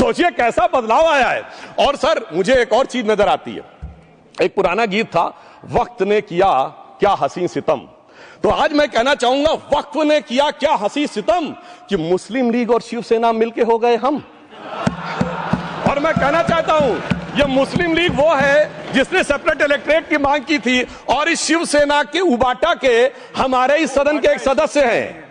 सोचिए कैसा बदलाव आया है। और सर मुझे एक और चीज नजर आती है, एक पुराना गीत था, वक्त ने किया क्या हसी सितम। तो आज मैं कहना चाहूंगा वक्त ने किया क्या हसी सितम कि मुस्लिम लीग और शिवसेना मिलके हो गए हम। और मैं कहना चाहता हूं ये मुस्लिम लीग वो है जिसने सेपरेट इलेक्टोरेट की मांग की थी, और इस शिवसेना के उबाटा के हमारे इस सदन के एक सदस्य हैं।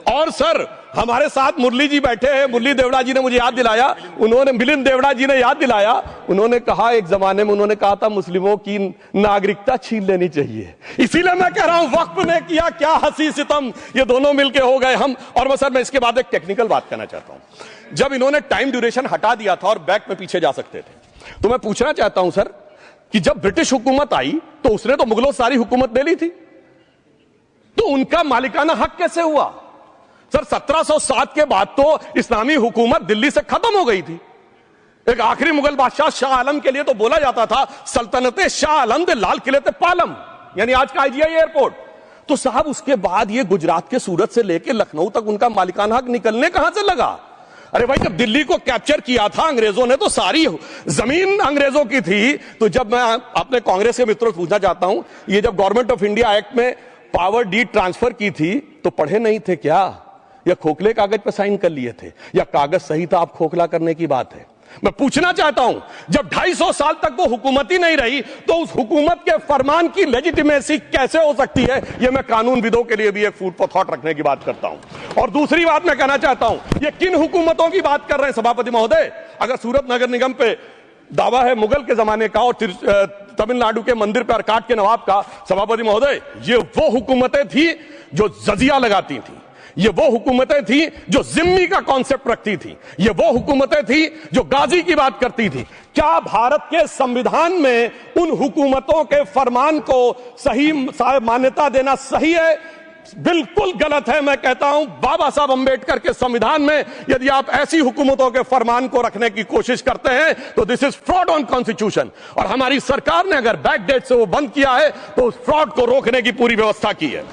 और सर हमारे साथ मुरली जी बैठे हैं, मुरली देवड़ा जी ने मुझे याद दिलाया, उन्होंने मिलिंद देवड़ा जी ने याद दिलाया, उन्होंने कहा एक जमाने में उन्होंने कहा था मुस्लिमों की नागरिकता छीन लेनी चाहिए। इसीलिए मैं कह रहा हूं वक्त ने किया क्या हसी सितम, ये दोनों मिलके हो गए हम। और मैं इसके बाद एक टेक्निकल बात कहना चाहता हूं। जब इन्होंने टाइम ड्यूरेशन हटा दिया था और बैक में पीछे जा सकते थे, तो मैं पूछना चाहता हूं सर कि जब ब्रिटिश हुकूमत आई तो उसने तो मुगलों सारी हुकूमत ले ली थी, तो उनका मालिकाना हक कैसे हुआ? सर 1707 के बाद तो इस्लामी हुकूमत दिल्ली से खत्म हो गई थी। एक आखिरी मुगल बादशाह शाह आलम के लिए तो बोला जाता था सल्तनते शाह आलम दे लाल किले ते पालम, यानी आज का IGI एयरपोर्ट। तो साहब उसके बाद ये गुजरात के सूरत से लेकर लखनऊ तक उनका मालिकाना हक निकलने कहां से लगा? अरे भाई जब दिल्ली को कैप्चर किया था अंग्रेजों ने तो सारी जमीन अंग्रेजों की थी। तो जब मैं अपने कांग्रेस के मित्रों से पूछना चाहता हूं, ये जब गवर्नमेंट ऑफ इंडिया एक्ट में पावर डीड ट्रांसफर की थी तो पढ़े नहीं थे क्या, या खोखले कागज पर साइन कर लिए थे, या कागज सही था आप खोखला करने की बात है? मैं पूछना चाहता हूं जब 250 साल तक वो हुकूमत ही नहीं रही तो उस हुकूमत के फरमान की लेजिटिमेसी कैसे हो सकती है? ये मैं कानूनविदों के लिए भी एक फूड फॉर थॉट रखने की बात करता हूं। और दूसरी बात मैं कहना चाहता हूं, ये किन हुकूमतों की बात कर रहे हैं सभापति महोदय? अगर सूरत नगर निगम पे दावा है मुगल के जमाने का और तमिलनाडु के मंदिर पर अरकाट के नवाब का, सभापति महोदय ये वो हुकूमतें थी जो जजिया लगाती थी, ये वो हुकूमतें थी जो जिम्मी का कॉन्सेप्ट रखती थी, ये वो हुकूमतें थी जो गाजी की बात करती थी। क्या भारत के संविधान में उन हुकूमतों के फरमान को सही मान्यता देना सही है? बिल्कुल गलत है। मैं कहता हूं बाबा साहब अंबेडकर के संविधान में यदि आप ऐसी हुकूमतों के फरमान को रखने की कोशिश करते हैं तो this is fraud on constitution. और हमारी सरकार ने अगर बैकडेट से वो बंद किया है तो उस फ्रॉड को रोकने की पूरी व्यवस्था की है।